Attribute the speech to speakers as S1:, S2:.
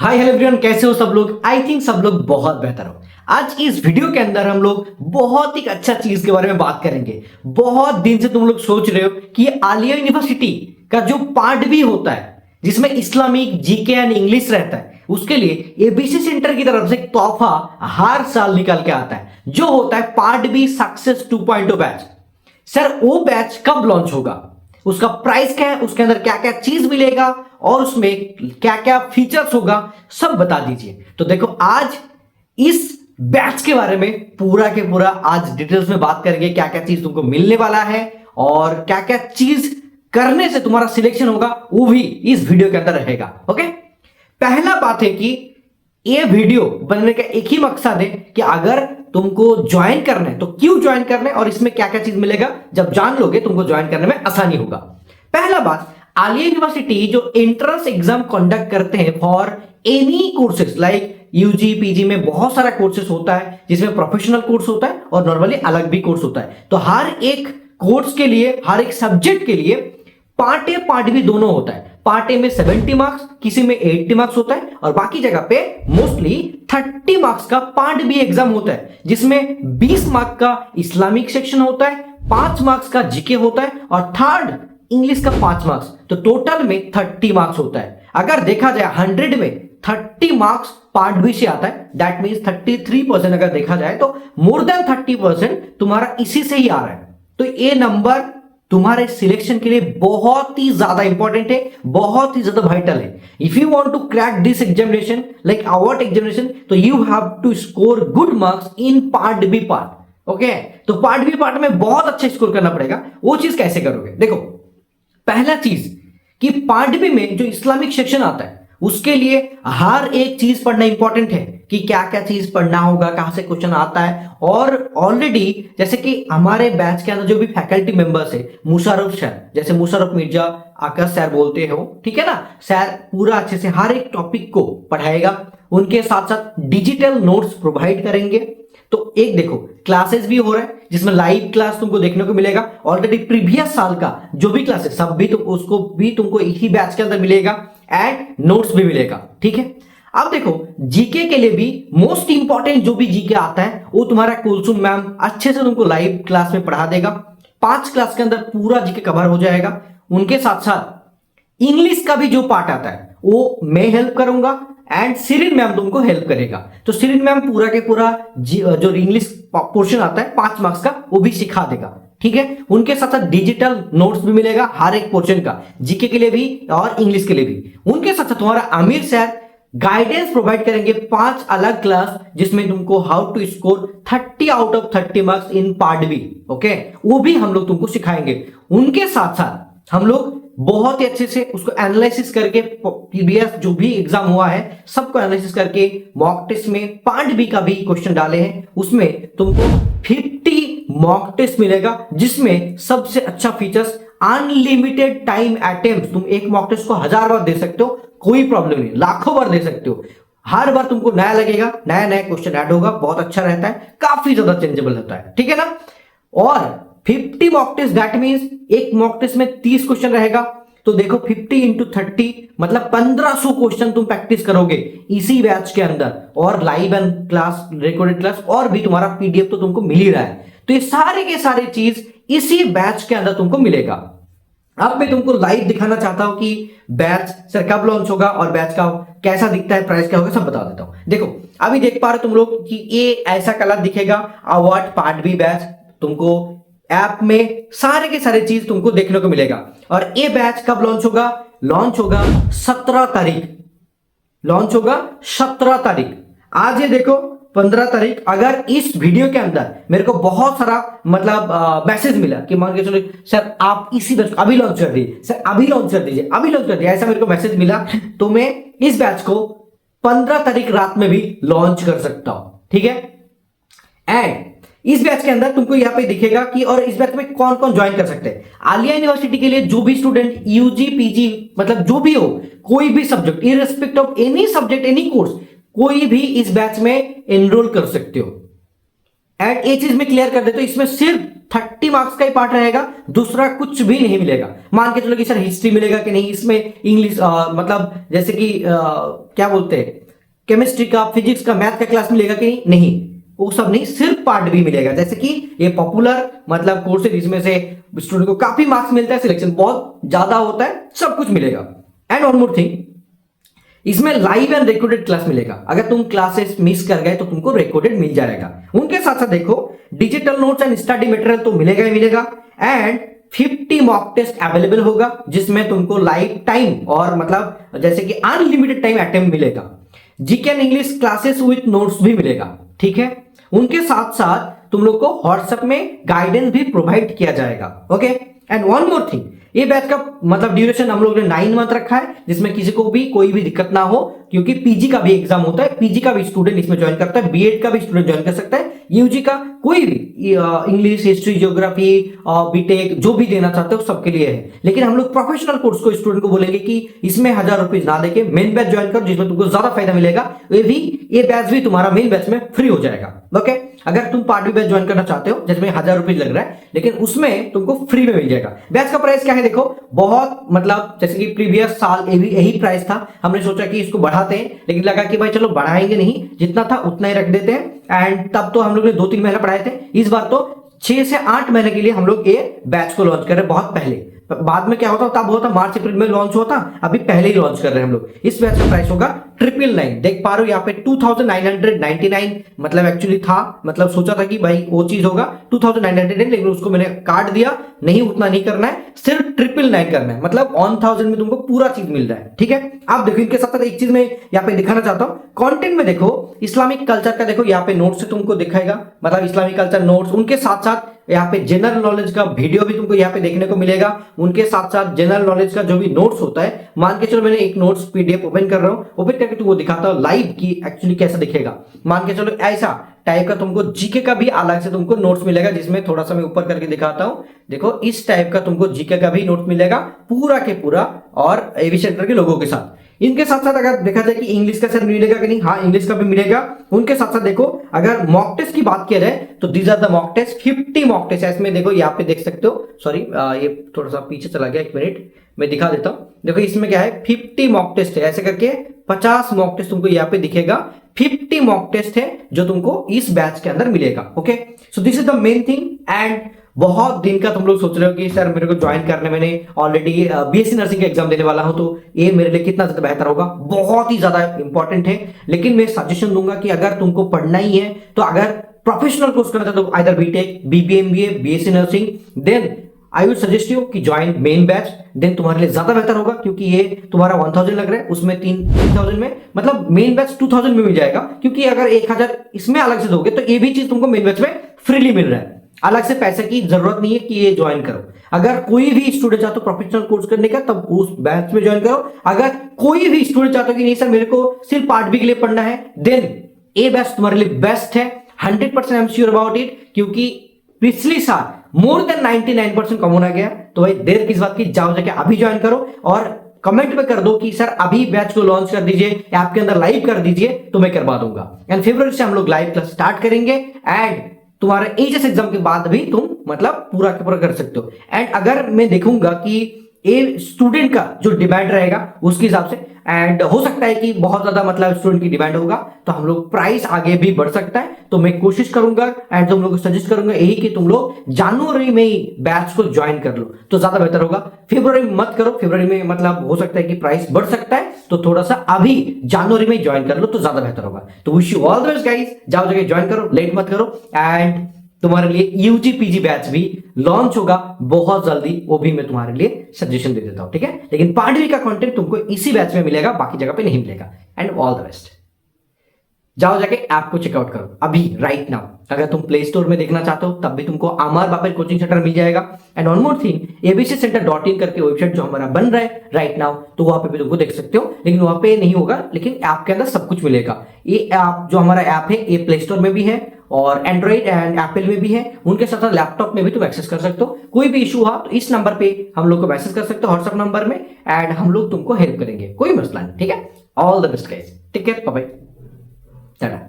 S1: Hi hello everyone, कैसे हो सब लोग। आई थिंक सब लोग बहुत बेहतर हो। आज की इस वीडियो के अंदर हम लोग बहुत ही अच्छा चीज के बारे में बात करेंगे। बहुत दिन से तुम लोग सोच रहे हो कि आलिया यूनिवर्सिटी का जो पार्ट भी होता है जिसमें इस्लामिक जीके एंड इंग्लिश रहता है, उसके लिए एबीसी सेंटर की तरफ से एक तोहफा हर साल निकल के आता है जो होता है part B success 2.0 batch. Sir वो बैच कब लॉन्च होगा, उसका प्राइस क्या है, उसके अंदर क्या क्या चीज मिलेगा और उसमें क्या क्या फीचर्स होगा, सब बता दीजिए। तो देखो आज इस बैच के बारे में पूरा के पूरा आज डिटेल्स में बात करेंगे, क्या क्या चीज तुमको मिलने वाला है और क्या क्या चीज करने से तुम्हारा सिलेक्शन होगा, वो भी इस वीडियो के अंदर रहेगा। ओके, पहला बात है कि ये वीडियो बनने का एक ही मकसद है कि अगर तुमको ज्वाइन करना है तो क्यों ज्वाइन करना है और इसमें क्या क्या चीज मिलेगा, जब जान लोगे तुमको ज्वाइन करने में आसानी होगा। पहला बात, आलिया यूनिवर्सिटी जो एंट्रेंस एग्जाम कंडक्ट करते हैं for any courses like UG PG में बहुत सारा कोर्सेज होता है जिसमें प्रोफेशनल कोर्स होता है और नॉर्मली अलग भी कोर्स होता है। तो हर एक कोर्स के लिए, हर एक सब्जेक्ट के लिए पार्ट ए पार्ट बी दोनों होता है। पार्ट ए में 70 मार्क्स, किसी में 80 मार्क्स होता है और बाकी जगह पे मोस्टली 30 मार्क्स का पार्ट बी एग्जाम होता है जिसमें 20 मार्क्स का इस्लामिक सेक्शन होता है, 5 मार्क्स का जीके होता है और थर्ड इंग्लिश का 5 मार्क्स। तो टोटल में 30 मार्क्स होता है। अगर देखा जाए 100 में 30 मार्क्स पार्ट बी से आता है, दैट मीन्स 33%। अगर देखा जाए तो मोर देन 30% तुम्हारा इसी से ही आ रहा है। तो ये नंबर तुम्हारे सिलेक्शन के लिए बहुत ही ज्यादा इंपॉर्टेंट है, बहुत ही ज्यादा वाइटल है। If you want to crack this examination like our examination, तो you have to score good marks in part B part. Okay, तो पार्ट बी पार्ट में बहुत अच्छा स्कोर करना पड़ेगा। वो चीज कैसे करोगे, देखो पहला चीज कि पार्ट बी में जो इस्लामिक सेक्शन आता है उसके लिए हर एक चीज पढ़ना इंपॉर्टेंट है कि क्या क्या चीज पढ़ना होगा, कहां से क्वेश्चन आता है। और ऑलरेडी जैसे कि हमारे बैच के अंदर जो भी फैकल्टी मेंबर्स है, मुशर्रफ सर, जैसे मुशर्रफ मिर्जा आकाश सर बोलते हो, ठीक है ना, सर पूरा अच्छे से हर एक टॉपिक को पढ़ाएगा। उनके साथ साथ डिजिटल नोट्स प्रोवाइड करेंगे। तो एक देखो क्लासेस भी हो रहा है जिसमें लाइव क्लास तुमको देखने को मिलेगा। ऑलरेडी प्रीवियस साल का जो भी क्लासेस सब भी उसको भी तुमको इसी बैच के अंदर मिलेगा एंड नोट्स भी मिलेगा। ठीक है, अब देखो जीके के लिए भी मोस्ट इंपॉर्टेंट जो भी जीके आता है वो तुम्हारा कुलसुम मैम अच्छे से तुमको लाइव क्लास में पढ़ा देगा। 5 क्लास के अंदर पूरा जीके कवर हो जाएगा। उनके साथ साथ इंग्लिश का भी जो पार्ट आता है वो मैं हेल्प करूंगा एंड सिरिन मैम तुमको हेल्प करेगा। तो सिरिन मैम पूरा के पूरा जो इंग्लिश पोर्शन आता है 5 मार्क्स का वो भी सिखा देगा। ठीक है, उनके साथ साथ डिजिटल नोट्स भी मिलेगा हर एक पोर्शन का, जीके के लिए भी और इंग्लिश के लिए भी। उनके साथ साथ तुम्हारा आमिर सर गाइडेंस प्रोवाइड करेंगे 5 अलग क्लास जिसमें तुमको how to score 30 out of 30 marks in part B. Okay, वो भी हम लोग तुमको सिखाएंगे। उनके साथ साथ हम लोग बहुत ही अच्छे से उसको एनालिसिस करके प्रीवियस जो भी एग्जाम हुआ है सबको एनालिसिस करके मॉक टेस्ट में पार्ट बी का भी क्वेश्चन डाले हैं, उसमें तुमको 50 मॉक टेस्ट मिलेगा जिसमें सबसे अच्छा फीचर्स अनलिमिटेड टाइम अटेम्प्ट। तुम एक मॉक टेस्ट को 1000 बार दे सकते हो, कोई प्रॉब्लम नहीं, लाखों बार दे सकते हो। हर बार तुमको नया लगेगा, नया नया क्वेश्चन ऐड होगा, बहुत अच्छा रहता है, काफी ज्यादा चेंजेबल होता है। ठीक है ना, और 50 मॉक टेस्ट दैट मींस एक मॉक टेस्ट में 30 क्वेश्चन रहेगा। तो देखो 50 इंटू 30 मतलब 1500 क्वेश्चन तुम प्रैक्टिस करोगे इसी बैच के अंदर, और live and class, recorded class और भी तुम्हारा पीडीएफ तो तुमको मिल ही रहा है। तो ये सारे के सारे चीज इसी बैच के अंदर तुमको मिलेगा। अब मैं तुमको लाइव दिखाना चाहता हूं कि बैच सर कब लॉन्च होगा और बैच का कैसा दिखता है, प्राइस क्या होगा, सब बता देता हूं। देखो अभी देख पा रहे हो तुम लोग कि ये ऐसा कलर दिखेगा, अवार्ड पार्ट बी बैच। तुमको ऐप में सारे के सारे चीज तुमको देखने को मिलेगा। और ये बैच कब लॉन्च होगा, लॉन्च होगा 17 तारीख, लॉन्च होगा 17 तारीख। आज ये देखो 15 तारीख। अगर इस वीडियो के अंदर मेरे को बहुत सारा मतलब मैसेज मिला कि मान के चलो सर आप इसी बैच को अभी लॉन्च कर दीजिए, सर अभी लॉन्च कर दीजिए, अभी लॉन्च कर दीजिए, ऐसा मेरे को मैसेज मिला, तो मैं इस बैच को 15 तारीख रात में भी लॉन्च कर सकता हूं। ठीक है, एंड इस बैच के अंदर तुमको यहाँ पे दिखेगा कि और इस बैच में कौन कौन ज्वाइन कर सकते हैं। आलिया यूनिवर्सिटी के लिए जो भी स्टूडेंट यूजी पीजी मतलब जो भी हो, कोई भी subject irrespective of any subject any course, कोई भी इस बैच में एनरोल कर सकते हो। एंड ये चीज में क्लियर कर देते तो इसमें सिर्फ 30 मार्क्स का ही पार्ट रहेगा, दूसरा कुछ भी नहीं मिलेगा। मान के चलो कि सर हिस्ट्री मिलेगा कि नहीं, इसमें इंग्लिश मतलब जैसे कि क्या बोलते हैं, केमिस्ट्री का, फिजिक्स का, मैथ का क्लास मिलेगा कि नहीं, नहीं वो सब नहीं, सिर्फ पार्ट भी मिलेगा। जैसे कि ये पॉपुलर मतलब कोर्स है जिसमें से स्टूडेंट को काफी मार्क्स मिलता है, सिलेक्शन बहुत ज्यादा होता है, सब कुछ मिलेगा। एंड वन मोर थिंग, इसमें लाइव एंड रिकॉर्डेड क्लास मिलेगा। अगर तुम क्लासेस मिस कर गए तो तुमको रिकॉर्डेड मिल जाएगा। उनके साथ साथ देखो digital notes and study material तो मिलेगा ही मिलेगा। एंड 50 मॉक टेस्ट अवेलेबल होगा जिसमें तुमको लाइव टाइम और मतलब जैसे कि अनलिमिटेड टाइम अटेम्प्ट मिलेगा। GK and English classes with notes भी मिलेगा, ठीक है। उनके साथ साथ तुम लोग को व्हाट्सएप में गाइडेंस भी प्रोवाइड किया जाएगा, okay. And one more thing, ये बैच का मतलब ड्यूरेशन हम लोग ने 9 मंथ रखा है, जिसमें किसी को भी कोई भी दिक्कत ना हो, क्योंकि पीजी का भी एग्जाम होता है, पीजी का भी स्टूडेंट इसमें ज्वाइन करता है, बीएड का भी स्टूडेंट ज्वाइन कर सकता है, यूजी का कोई भी इंग्लिश, हिस्ट्री, ज्योग्राफी, बीटेक जो भी देना चाहते हो सबके लिए है। लेकिन हम लोग प्रोफेशनल कोर्स को स्टूडेंट को बोलेंगे कि इसमें 1000 रुपीज ना देके मेन बैच ज्वाइन करो, जिसमें तुमको ज्यादा फायदा मिलेगा। ये बैच भी तुम्हारा मेन बैच में फ्री हो जाएगा, ओके। अगर तुम पार्ट बी बैच ज्वाइन करना चाहते हो जिसमें 1000 रुपीज लग रहा है, लेकिन उसमें तुमको फ्री में मिल जाएगा। बैच का प्राइस क्या है देखो, बहुत मतलब जैसे कि प्रीवियस साल यही प्राइस था, हमने सोचा कि इसको बढ़ाते हैं, लेकिन लगा कि भाई चलो बढ़ाएंगे नहीं, जितना था उतना ही रख देते हैं। एंड तब तो हम लोग ने 2-3 महीना पढ़ाए थे, इस बार तो 6 से 8 महीने के लिए हम लोग ये बैच को लॉन्च कर रहे हैं। बहुत पहले, बाद में क्या होता तब होता मार्च अप्रैल में लॉन्च होता, अभी पहले ही लॉन्च कर रहे हैं हम लोग। इस बैच का प्राइस होगा 999, देख पा रहे हो यहाँ पे 2999, मतलब एक्चुअली था, मतलब सोचा था कि भाई वो चीज होगा 2999, लेकिन उसको मैंने काट दिया, नहीं उतना नहीं करना है, सिर्फ 999 करना है, मतलब 1000 में तुमको पूरा चीज मिल रहा है, ठीक है। आप देखो इनके साथ साथ एक चीज मैं यहाँ पे दिखाना चाहता हूँ, कंटेंट में देखो इस्लामिक कल्चर का देखो यहाँ पे नोट्स तुमको दिखाएगा, मतलब इस्लामिक कल्चर नोट्स, उनके साथ साथ यहाँ पे जनरल नॉलेज का वीडियो भी तुमको यहाँ पे देखने को मिलेगा। उनके साथ साथ जनरल नॉलेज का जो भी नोट्स होता है, मान के चलो मैंने एक नोट्स पीडीएफ ओपन कर रहा हूँ, ओपन करके तुमको दिखाता हूँ लाइव की एक्चुअली कैसा दिखेगा। मान के चलो ऐसा टाइप का तुमको जीके का भी अलग से तुमको नोट्स मिलेगा, जिसमें थोड़ा सा मैं ऊपर करके दिखाता हूँ, देखो इस टाइप का तुमको जीके का भी नोट्स मिलेगा पूरा के पूरा, और एवी सेंटर के लोगों के साथ। इनके साथ साथ अगर देखा जाए कि इंग्लिश का सर मिलेगा कि नहीं, हाँ इंग्लिश का भी मिलेगा। उनके साथ साथ देखो अगर मॉक टेस्ट की बात किया जाए तो these are the mock test, 50 mock test है इसमें। देखो यहाँ पे देख सकते हो, सॉरी ये थोड़ा सा पीछे चला गया, 1 मिनट मैं दिखा देता हूँ। देखो इसमें क्या है, 50 मॉक टेस्ट है, ऐसे करके 50 मॉक टेस्ट तुमको यहाँ पे दिखेगा। 50 मॉक टेस्ट है जो तुमको इस बैच के अंदर मिलेगा, okay. So this is the main thing. And बहुत दिन का तुम लोग सोच रहे हो कि सर मेरे को ज्वाइन करने, मैंने ऑलरेडी बीएससी नर्सिंग का एग्जाम देने वाला हूं, तो ये मेरे लिए कितना ज्यादा बेहतर होगा, बहुत ही ज्यादा इंपॉर्टेंट है। लेकिन मैं सजेशन दूंगा कि अगर तुमको पढ़ना ही है तो अगर प्रोफेशनल कोर्स करना चाहते हो, either BTech, BBA MBA, BSc nursing, then I would suggest you कि ज्वाइन मेन बैच, देन तुम्हारे लिए ज्यादा बेहतर होगा, क्योंकि ये तुम्हारा 1000 लग रहा है, उसमें 3000 में, मतलब मेन बैच 2000 में मिल जाएगा। क्योंकि अगर 1000 इसमें अलग से दोगे तो ये भी चीज तुमको मेन बैच में फ्रीली मिल रहा है, अलग से पैसे की जरूरत नहीं है कि ये ज्वाइन करो। अगर कोई भी स्टूडेंट चाहते हो प्रोफेशनल कोर्स करने का, तब उस बैच में ज्वाइन करो। अगर कोई भी स्टूडेंट चाहते हो कि नहीं सर मेरे को सिर्फ पार्ट बी के लिए पढ़ना है, देन ये बैच तुम्हारे लिए बेस्ट है, 100% I am sure about it. क्योंकि पिछली साल मोर देन 99% कम होना गया, तो भाई देर किस बात की, जाओ जाके अभी ज्वाइन करो और कमेंट में कर दो कि सर अभी बैच को लॉन्च कर दीजिए, ऐप के अंदर लाइव कर दीजिए, तो मैं करवा दूंगा। एंड फरवरी से हम लोग लाइव क्लास स्टार्ट करेंगे, एंड तुम्हारे एचएस एग्जाम के बाद भी तुम मतलब पूरा के पूरा कर सकते हो। एंड अगर मैं देखूंगा कि ये स्टूडेंट का जो डिमांड रहेगा उसके हिसाब से, एंड हो सकता है कि बहुत ज्यादा मतलब स्टूडेंट की डिमांड होगा, तो हम लोग प्राइस आगे भी बढ़ सकता है। तो मैं कोशिश करूंगा एंड तुम लोग को सजेस्ट करूंगा यही कि तुम लोग जनवरी में ही बैच को ज्वाइन कर लो तो ज्यादा बेहतर होगा। फरवरी में मत करो, फरवरी में मतलब हो सकता है कि प्राइस बढ़ सकता है, तो थोड़ा सा अभी जनवरी में ज्वाइन कर लो तो ज्यादा बेहतर होगा। तो wish you all the best guys, जाओ जाके ज्वाइन करो, लेट मत करो। एंड तुम्हारे लिए यूजी पीजी बैच भी लॉन्च होगा बहुत जल्दी, वो भी मैं तुम्हारे लिए सजेशन दे देता हूं, ठीक है। लेकिन पार्ट बी का कंटेंट तुमको इसी बैच में मिलेगा, बाकी जगह पे नहीं मिलेगा। एंड ऑल द बेस्ट, जाओ जाके ऐप को चेकआउट करो अभी राइट नाउ। अगर तुम प्ले स्टोर में देखना चाहते हो तब भी तुमको अमर बापेर कोचिंग सेंटर मिल जाएगा। And one more thing, abccenter.in करके वेबसाइट जो हमारा बन रहा है राइट नाउ, तो वहां पे भी तुमको देख सकते हो, लेकिन वहां पे नहीं होगा, लेकिन ऐप के अंदर सब कुछ मिलेगा। ये ऐप जो हमारा ऐप है ये प्ले स्टोर में भी है और एंड्रॉइड एंड एप्पल में भी है, उनके साथ साथ लैपटॉप में भी तुम एक्सेस कर सकते हो। कोई भी इशू हुआ तो इस नंबर पे हम लोग को मैसेज कर सकते हो, व्हाट्सएप नंबर में, एंड हम लोग तुमको हेल्प करेंगे, कोई मसला नहीं, ठीक है। All the best guys, take care, bye bye, Tata.